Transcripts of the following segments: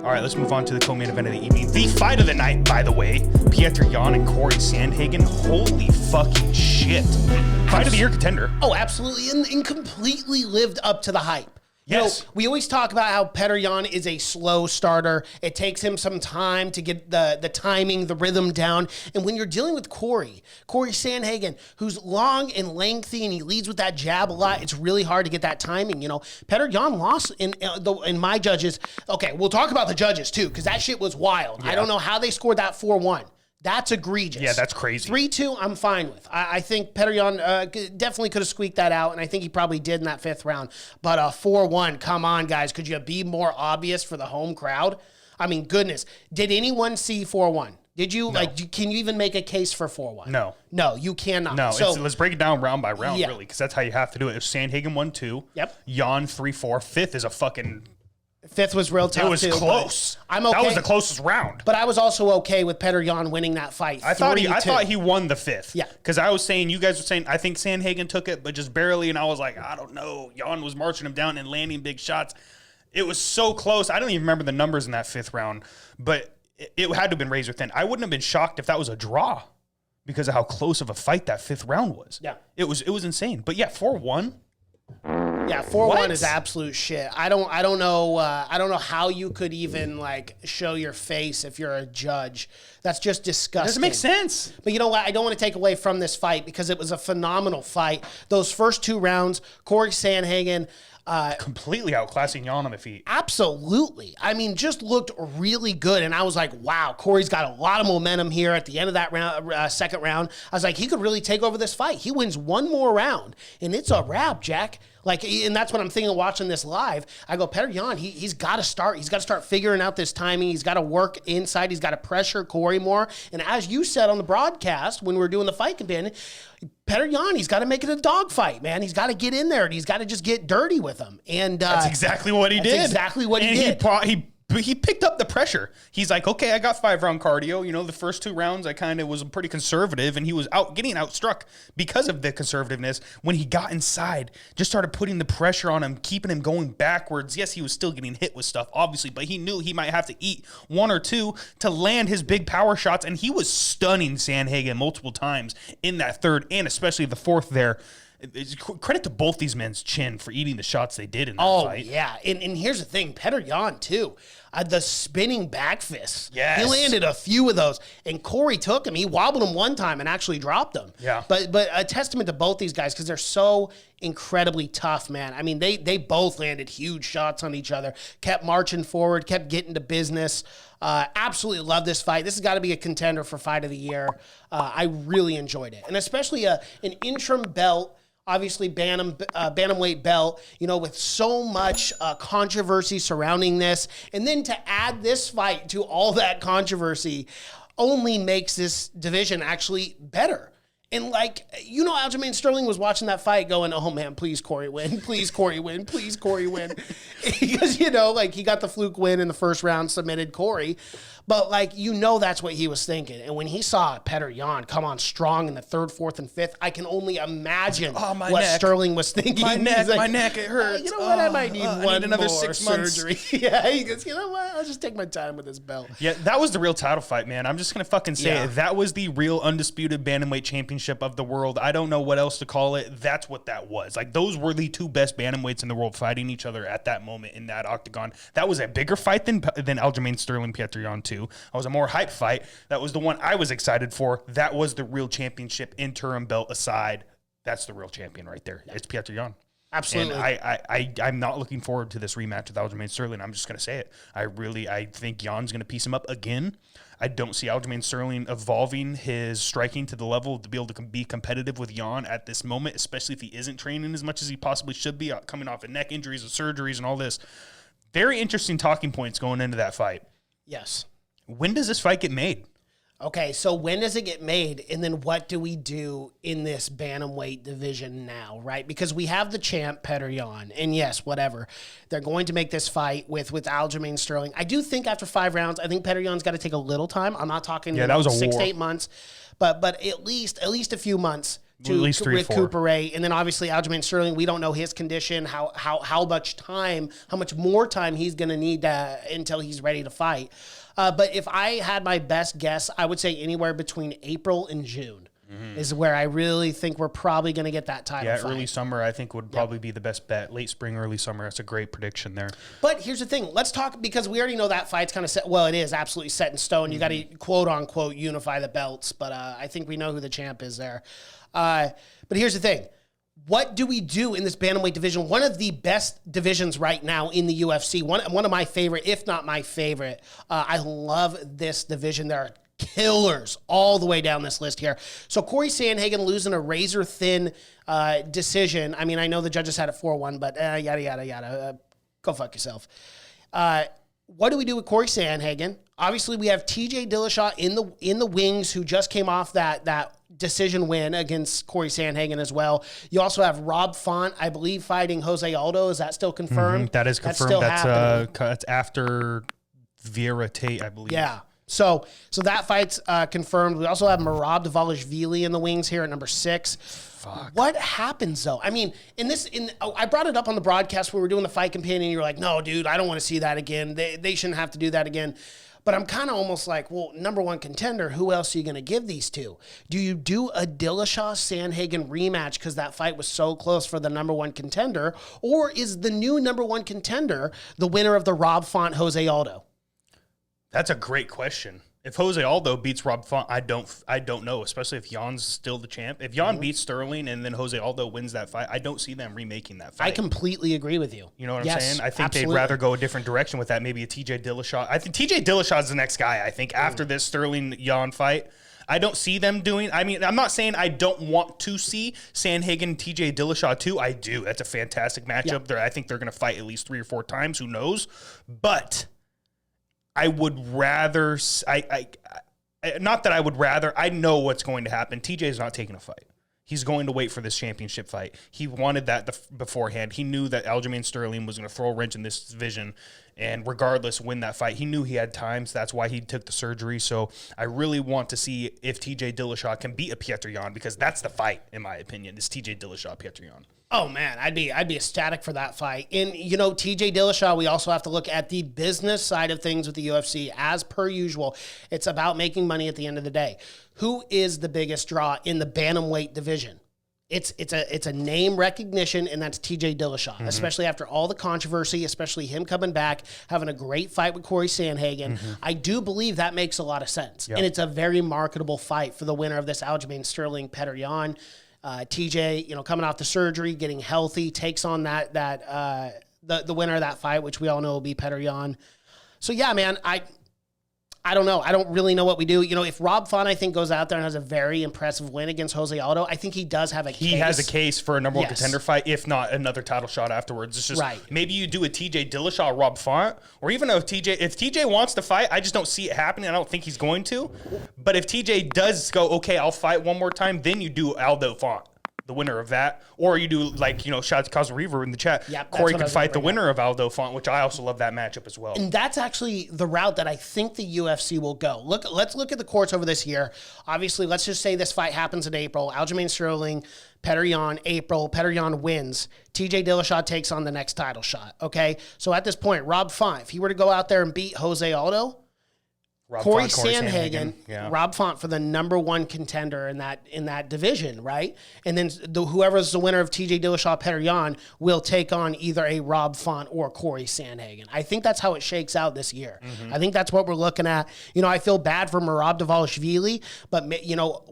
All right, let's move on to the co-main event of the evening. The fight of the night, by the way. Petr and Cory Sandhagen. Holy fucking shit. Fight of the year contender. Oh, absolutely. And completely lived up to the hype. Yes. You know, we always talk about how Petr is a slow starter. It takes him some time to get the timing, the rhythm down. And when you're dealing with Cory Sandhagen, who's long and lengthy and he leads with that jab a lot, it's really hard to get that timing. You know, Petr lost in my judges. Okay, we'll talk about the judges too, because that shit was wild. Yeah. I don't know how they scored that 4-1. That's egregious. Yeah, that's crazy. 3-2, I'm fine with. I think Petr definitely could have squeaked that out, and I think he probably did in that 5th round. But 4-1, come on, guys. Could you be more obvious for the home crowd? I mean, goodness. Did anyone see 4-1? Did you? No. Can you even make a case for 4-1? No. No, you cannot. No, so, let's break it down round by round, really, because that's how you have to do it. If Sandhagen 1-2. Yep. Jan 3-4. 5th is a fucking... 5th was real tough. It was close. I'm okay. That was the closest round. But I was also okay with Petr winning that fight. I thought he won the 5th. Yeah. Because I was saying, you guys were saying, I think Sandhagen took it, but just barely. And I was like, I don't know. Jan was marching him down and landing big shots. It was so close. I don't even remember the numbers in that 5th round, but it had to have been razor thin. I wouldn't have been shocked if that was a draw because of how close of a fight that 5th round was. Yeah. It was insane. But yeah, 4-1. Yeah, 4-1 is absolute shit. I don't know how you could even like show your face if you're a judge. That's just disgusting. Doesn't make sense. But you know what? I don't want to take away from this fight because it was a phenomenal fight. Those first 2 rounds, Cory Sandhagen completely outclassing Jan on the feet. Absolutely. I mean, just looked really good. And I was like, wow, Cory's got a lot of momentum here at the end of that round, 2nd round. I was like, he could really take over this fight. He wins one more round, and it's a wrap, Jack. Like, and that's what I'm thinking watching this live. I go, Petr he's got to start. He's got to start figuring out this timing. He's got to work inside. He's got to pressure Cory more. And as you said on the broadcast when we were doing the fight companion, Petr he's got to make it a dogfight, man. He's got to get in there, and he's got to just get dirty with him. And that's exactly what he did. Exactly what he did. He picked up the pressure. He's like, okay, I got 5-round cardio. You know, the first 2 rounds, I kind of was pretty conservative, and he was getting outstruck because of the conservativeness. When he got inside, just started putting the pressure on him, keeping him going backwards. Yes, he was still getting hit with stuff, obviously, but he knew he might have to eat 1 or 2 to land his big power shots, and he was stunning Sandhagen multiple times in that 3rd and especially the 4th there. Credit to both these men's chin for eating the shots they did in that fight. Oh, yeah. And here's the thing. Petr too. The spinning back fists. Yes. He landed a few of those. And Cory took him. He wobbled him one time and actually dropped him. Yeah. But a testament to both these guys because they're so incredibly tough, man. I mean, they both landed huge shots on each other, kept marching forward, kept getting to business. Absolutely love this fight. This has got to be a contender for fight of the year. I really enjoyed it. And especially an interim belt. Obviously, bantamweight belt, you know, with so much controversy surrounding this. And then to add this fight to all that controversy only makes this division actually better. And like, you know, Aljamain Sterling was watching that fight going, oh man, please Cory win, please Cory win, please Cory win. Because, you know, like he got the fluke win in the first round, submitted Cory. But like, you know, that's what he was thinking. And when he saw Petr come on strong in the 3rd, 4th, and 5th, I can only imagine what neck. Sterling was thinking. My neck, it hurts. You know what? I might need another more 6 months. surgery. Yeah, he goes, you know what? I'll just take my time with this belt. Yeah, that was the real title fight, man. I'm just going to fucking say it. That was the real undisputed bantamweight championship of the world. I don't know what else to call it. That's what that was. Like, those were the 2 best bantamweights in the world fighting each other at that moment in that octagon. That was a bigger fight than Aljamain Sterling, Petr 2. I was a more hype fight. That was the one I was excited for. That was the real championship, interim belt aside. That's the real champion right there. It's Petr. Absolutely. And I'm not looking forward to this rematch with Aljamain Sterling. I'm just going to say it. I think Jan's going to piece him up again. I don't see Aljamain Sterling evolving his striking to the level to be able to be competitive with Jan at this moment, especially if he isn't training as much as he possibly should be, coming off of neck injuries and surgeries and all this. Very interesting talking points going into that fight. Yes. When does this fight get made? Okay, so when does it get made? And then what do we do in this bantamweight division now, right? Because we have the champ, Petr. And yes, whatever. They're going to make this fight with Aljamain Sterling. I do think after 5 rounds, I think Petr got to take a little time. I'm not talking that was a 6 war. to 8 months, but at least a few months At least 3 or 4. recuperate. And then obviously Aljamain Sterling, we don't know his condition, how much more time he's going to need until he's ready to fight. But if I had my best guess, I would say anywhere between April and June is where I really think we're probably going to get that title fight. Early summer I think would probably be the best bet. Late spring, early summer. That's a great prediction there. But here's the thing. Let's talk, because we already know that fight's kind of set. Well, it is absolutely set in stone. You got to quote unquote unify the belts, but I think we know who the champ is there. But here's the thing. What do we do in this bantamweight division? One of the best divisions right now in the UFC. One of my favorite, if not my favorite. I love this division. There are killers all the way down this list here. So Cory Sandhagen losing a razor-thin decision. I mean, I know the judges had it 4-1, but yada, yada, yada. Go fuck yourself. What do we do with Cory Sandhagen? Obviously, we have TJ Dillashaw in the wings, who just came off that decision win against Cory Sandhagen as well. You also have Rob Font, I believe, fighting Jose Aldo. Is that still confirmed? That is confirmed. That's after Vieira Tate, I believe. Yeah. So that fight's confirmed. We also have Merab Dvalishvili in the wings here at number 6. Fuck. What happens though? I mean, I brought it up on the broadcast when we were doing the fight companion. You're like, no, dude, I don't want to see that again. They shouldn't have to do that again. But I'm kind of almost like, well, number 1 contender, who else are you going to give these to? Do you do a Dillashaw-Sandhagen rematch because that fight was so close for the number 1 contender? Or is the new number 1 contender the winner of the Rob Font-Jose Aldo? That's a great question. If Jose Aldo beats Rob Font, I don't know, especially if Jan's still the champ. If Jan beats Sterling and then Jose Aldo wins that fight, I don't see them remaking that fight. I completely agree with you. You know what I'm saying? I think they'd rather go a different direction with that. Maybe a TJ Dillashaw. I think TJ Dillashaw is the next guy. I think after this Sterling-Jan fight, I don't see them doing. I mean, I'm not saying I don't want to see Sandhagen, TJ Dillashaw too. I do. That's a fantastic matchup. Yeah. I think they're going to fight at least 3 or 4 times. Who knows? But I would rather, not that I would rather, I know what's going to happen. TJ is not taking a fight. He's going to wait for this championship fight. He wanted that beforehand. He knew that Aljamain Sterling was going to throw a wrench in this division and regardless win that fight. He knew he had time, so that's why he took the surgery. So I really want to see if TJ Dillashaw can beat a Petr Yan, because that's the fight, in my opinion, is TJ Dillashaw, Petr Yan. Oh man, I'd be ecstatic for that fight. And TJ Dillashaw, we also have to look at the business side of things with the UFC. As per usual, it's about making money at the end of the day. Who is the biggest draw in the bantamweight division? It's a name recognition, and that's TJ Dillashaw, especially after all the controversy, especially him coming back, having a great fight with Cory Sandhagen. I do believe that makes a lot of sense. Yep. And it's a very marketable fight for the winner of this Aljamain Sterling Petr Yan. TJ, coming off the surgery, getting healthy, takes on the winner of that fight, which we all know will be Petr Yan. So yeah, man, I don't know. I don't really know what we do. If Rob Font, I think, goes out there and has a very impressive win against Jose Aldo, I think he does have a case. He has a case for a number 1 contender fight, if not another title shot afterwards. It's just maybe you do a TJ Dillashaw, Rob Font, or even if TJ wants to fight, I just don't see it happening. I don't think he's going to. But if TJ does go, okay, I'll fight one more time, then you do Aldo Font, the winner of that. Or you do, shout out to Reaver in the chat. Yep, Cory could fight the winner of Aldo Font, which I also love that matchup as well. And that's actually the route that I think the UFC will go. Let's look at the courts over this year. Obviously, let's just say this fight happens in April. Aljamain Sterling, Petr Yan, April. Petr Yan wins. TJ Dillashaw takes on the next title shot. Okay? So at this point, Rob Font, if he were to go out there and beat Jose Aldo, Cory Sandhagen, Rob Font for the number 1 contender in that division, right? And then whoever's the winner of TJ Dillashaw, Petr Yan will take on either a Rob Font or Cory Sandhagen. I think that's how it shakes out this year. I think that's what we're looking at. I feel bad for Merab Dvalishvili, but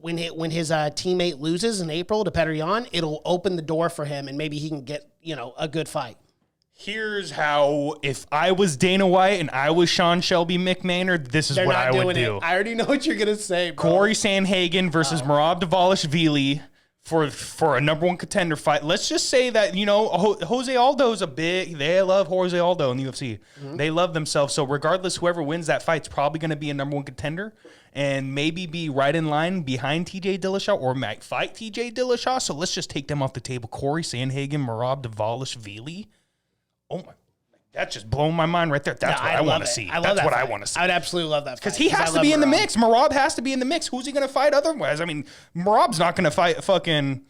when his teammate loses in April to Petr Yan, it'll open the door for him, and maybe he can get a good fight. Here's how, if I was Dana White and I was Sean Shelby McMahon, this is what I would do. I already know what you're going to say, bro. Cory Sandhagen versus Merab Dvalishvili for a number 1 contender fight. Let's just say that, Jose Aldo's they love Jose Aldo in the UFC. They love themselves. So regardless, whoever wins that fight's probably going to be a number 1 contender and maybe be right in line behind TJ Dillashaw or might fight TJ Dillashaw. So let's just take them off the table. Cory Sandhagen, Merab Dvalishvili. Oh my That's just blowing my mind right there. That's what I want to see. That's what I want to see. I would absolutely love that because he has to be in the mix. Merab has to be in the mix. Who's he going to fight otherwise? I mean, Merab's not going to fight fucking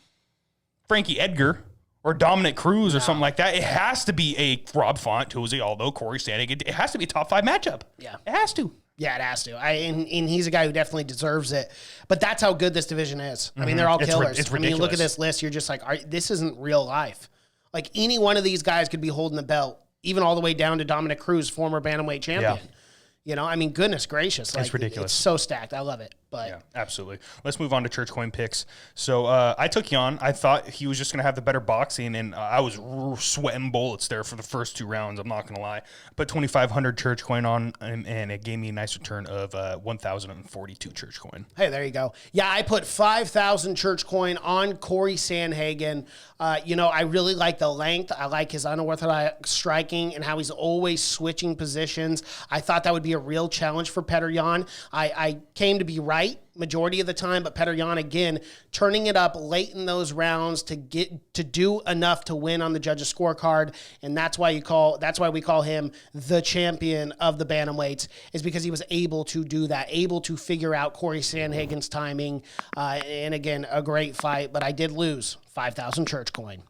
Frankie Edgar or Dominic Cruz or something like that. It has to be a Rob Font, Tuesday, although Cory Sandhagen. It has to be a top 5 matchup. Yeah. It has to. Yeah, it has to. And he's a guy who definitely deserves it. But that's how good this division is. I mean, they're all killers. It's ridiculous. I mean, you look at this list, you're just like, this isn't real life. Like, any one of these guys could be holding the belt, even all the way down to Dominic Cruz, former bantamweight champion. Yeah. You know, I mean, goodness gracious. Like, it's ridiculous. It's so stacked. I love it. But yeah, absolutely. Let's move on to Church Coin picks. So I took Jan. I thought he was just going to have the better boxing, and I was sweating bullets there for the first 2 rounds. I'm not going to lie. Put 2,500 Church Coin on, and it gave me a nice return of 1,042 Church Coin. Hey, there you go. Yeah, I put 5,000 Church Coin on Cory Sandhagen. You know, I really like the length. I like his unorthodox striking and how he's always switching positions. I thought that would be a real challenge for Petr Yan. I came to be right majority of the time, but Petr Yan, again, turning it up late in those rounds to do enough to win on the judges' scorecard, and that's why we call him the champion of the bantamweights, is because he was able to do that, able to figure out Cory Sandhagen's timing, and again, a great fight, but I did lose 5,000 Church Coin.